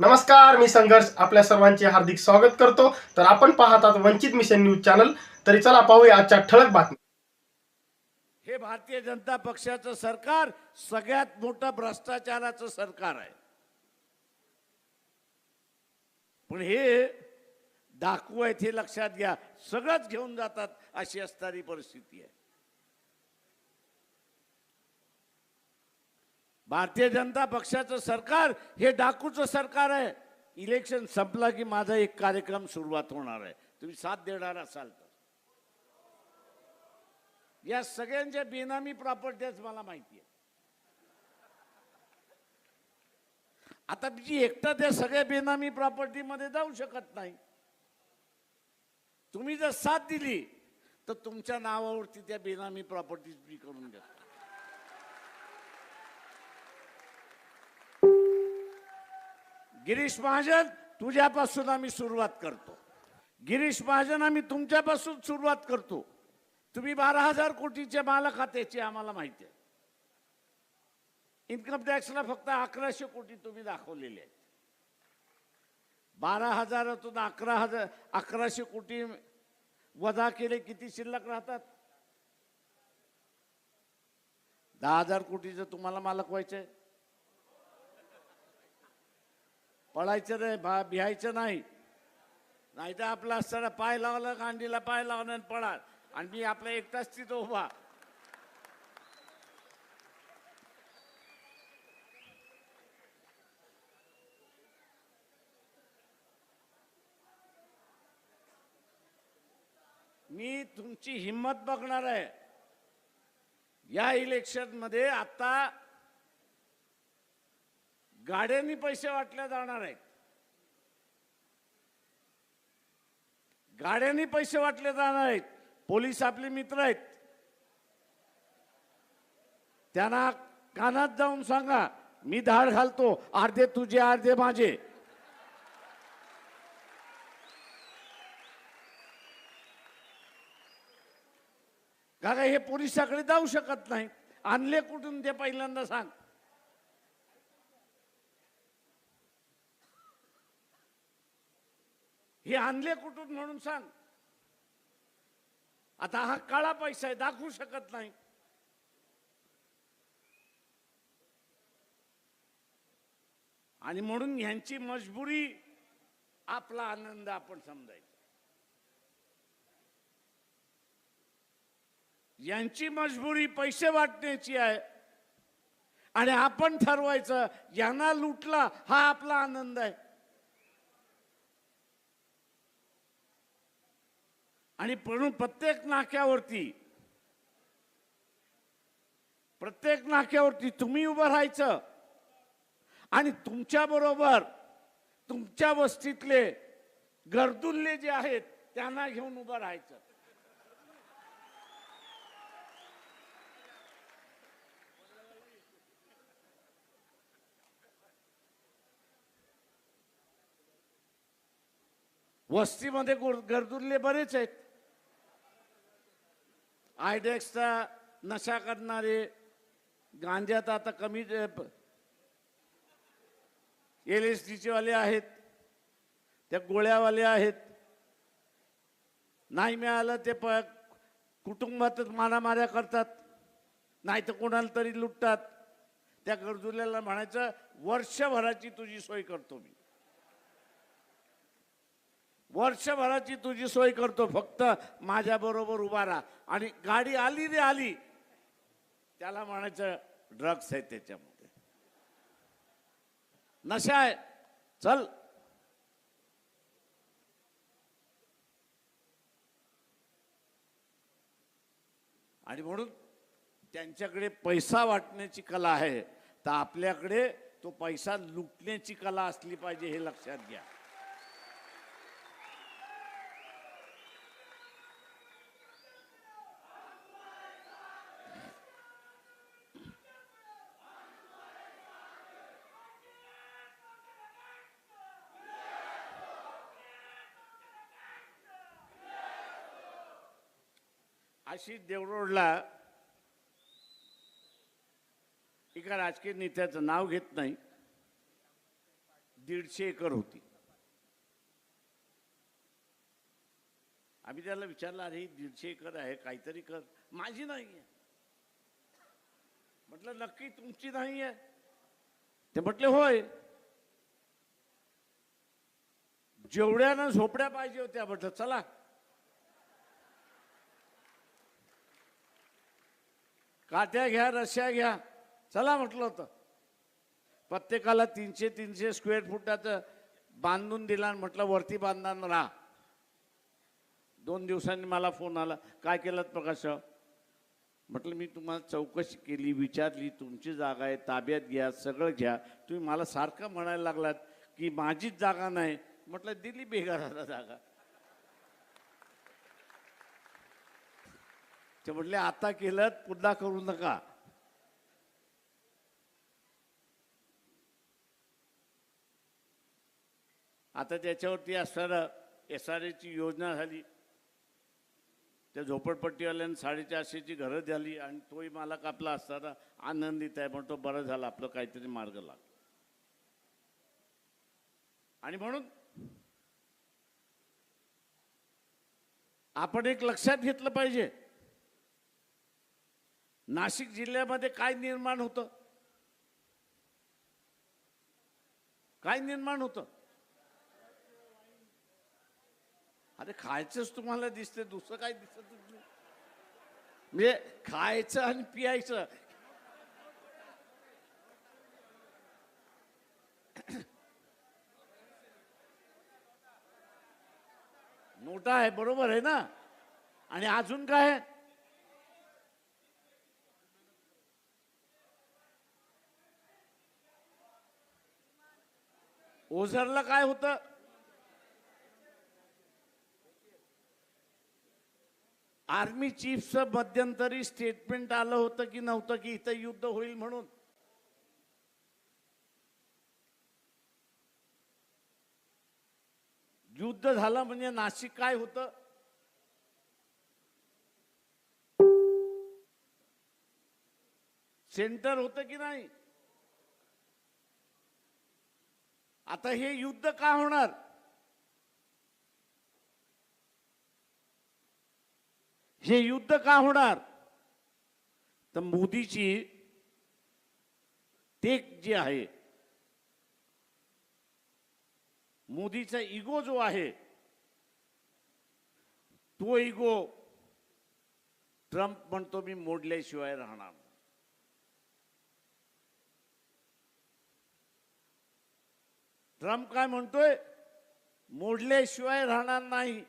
नमस्कार, मी संघर्ष आपल्या सर्वांचे हार्दिक स्वागत करतो. तर आपण पाहत आहात वंचित मिशन न्यूज चॅनल. तरी चला पाहूया आजच्या ठळक बातमी. हे भारतीय जनता पक्षाचं सरकार सगळ्यात मोठं भ्रष्टाचाराचं सरकार आहे. पण हे डाकू आहेत हे लक्षात घ्या, सगळंच घेऊन जातात अशी असणारी परिस्थिती आहे. भारतीय जनता पक्षाचं सरकार हे डाकूचं सरकार आहे. इलेक्शन संपला की माझा एक कार्यक्रम सुरुवात होणार आहे, तुम्ही साथ देणार असाल तर. या सगळ्यांच्या बेनामी प्रॉपर्टीज मला माहिती आहे. आता मी एकटा त्या सगळ्या बेनामी प्रॉपर्टीमध्ये जाऊ शकत नाही. तुम्ही जर साथ दिली तर तुमच्या नावावरती त्या बेनामी प्रॉपर्टीज मी करून देतो. गिरीश महाजन, तुझ्यापासून आम्ही सुरुवात करतो. गिरीश महाजन, आम्ही तुमच्यापासून सुरुवात करतो. तुम्ही 12,000 कोटीच्या मालक खात्याची आम्हाला माहिती आहे. इन्कम टॅक्सला फक्त 1100 कोटी तुम्ही दाखवलेले आहेत. 12,000तून 1100 कोटी वजा केले, किती शिल्लक राहतात? 10,000 कोटीचं तुम्हाला मालक व्हायचंय. पळायचं नाही, भिहायचं नाही. नाही तर आपला असताना पाय लावला, गांडीला पाय लावणं आणि पळा, आणि मी आपला एकटाच तिथं उभा. मी तुमची हिम्मत बघणार आहे. या इलेक्शन मध्ये आता गाड्यांनी पैसे वाटले जाणार आहेत. गाड्यांनी पैसे वाटले जाणार आहेत. पोलीस आपले मित्र आहेत, त्यांना कानात जाऊन सांगा, मी धाड घालतो, अर्धे तुझे अर्धे माझे. का हे पोलिसाकडे जाऊ शकत नाही. आणले कुठून ते पहिल्यांदा सांग. हे आणले कुठून म्हणून सांग. आता हा काळा पैसा आहे, दाखवू शकत नाही. आणि म्हणून ह्यांची मजबुरी आपला आनंद आपण समजायचा. यांची मजबुरी पैसे वाटण्याची आहे आणि आपण ठरवायचं यांना लुटला हा आपला आनंद आहे. आणि म्हणून प्रत्येक नाक्यावरती तुम्ही उभं राहायचं आणि तुमच्या बरोबर तुमच्या वस्तीतले गरदुल्ले जे आहेत त्यांना घेऊन उभं राहायचं. वस्तीमध्ये गरदुल्ले बरेच आहेत. आयडेक्सचा नशा करणारे, गांजात आता कमी, LSDचे वाले आहेत, त्या गोळ्यावाले आहेत. नाही मिळालं ते कुटुंबातच मारामाऱ्या करतात, नाही तर कोणाला तरी लुटतात. त्या गरजुल्याला म्हणायचं वर्षभराची तुझी सोय करतो मी, वर्षभराची तुझी सोय करतो, फक्त माझ्या बरोबर उभा राहा. आणि गाडी आली रे आली, त्याला म्हणायचं ड्रग्स आहे त्याच्यामध्ये, नशा आहे, चल. आणि म्हणून त्यांच्याकडे पैसा वाटण्याची कला आहे, तर आपल्याकडे तो पैसा लुटण्याची कला असली पाहिजे, हे लक्षात घ्या. आशिष देवरोडला एका राजकीय नेत्याचं नाव घेत नाही, 150 एकर होती. आम्ही त्याला विचारलं, अरे 150 एकर आहे, काहीतरी कर. माझी नाही आहे. म्हटलं नक्की तुमची नाही आहे? ते म्हटले होय. जेवढ्यानं झोपड्या पाहिजे होत्या. म्हटलं चला. काट्या घ्या, रश्या घ्या, चला म्हटलं होतं. प्रत्येकाला 300-300 स्क्वेअर फुटाचं बांधून दिला आणि म्हटलं वरती बांधणार राहा. 2 दिवसांनी मला फोन आला, काय केलं प्रकाशराव? म्हटलं मी तुम्हाला चौकशी केली, विचारली, तुमची जागा आहे, ताब्यात घ्या, सगळं घ्या. तुम्ही मला सारखं म्हणायला लागलात की माझीच जागा नाही. म्हटलं दिली बेघराला जागा. ते म्हटले आता केलं पुन्हा करू नका. आता त्याच्यावरती असणारं SRAची योजना झाली. त्या झोपडपट्टीवाल्यांना 450ची घरं झाली आणि तोही मालक आपला असताना आनंदित आहे. म्हणतो बरं झालं आपलं काहीतरी मार्ग लागला. आणि म्हणून आपण एक लक्षात घेतलं पाहिजे, नाशिक जिल्ह्यामध्ये काय निर्माण होतं, काय निर्माण होतं. अरे खायचंच तुम्हाला दिसते, दुसरं काय दिसत नाही. म्हणजे खायचं आणि पियायचं. नोटा आहे, बरोबर आहे ना. आणि अजून काय आहे? ओझरला काय होतं? आर्मी चीफचं मध्यंतरी स्टेटमेंट आलं होतं की नव्हतं की इथं युद्ध होईल म्हणून. युद्ध झालं म्हणजे नाशिक काय होतं? सेंटर होतं की नाही? आता हे युद्ध का होणार? हे युद्ध का होणार? तर मोदीची टेक जी आहे, मोदीचा इगो जो आहे, तो इगो ट्रम्प म्हणतो मी मोडल्याशिवाय राहणार. ट्रम्प काय म्हणतोय? मोडल्याशिवाय राहणार नाही.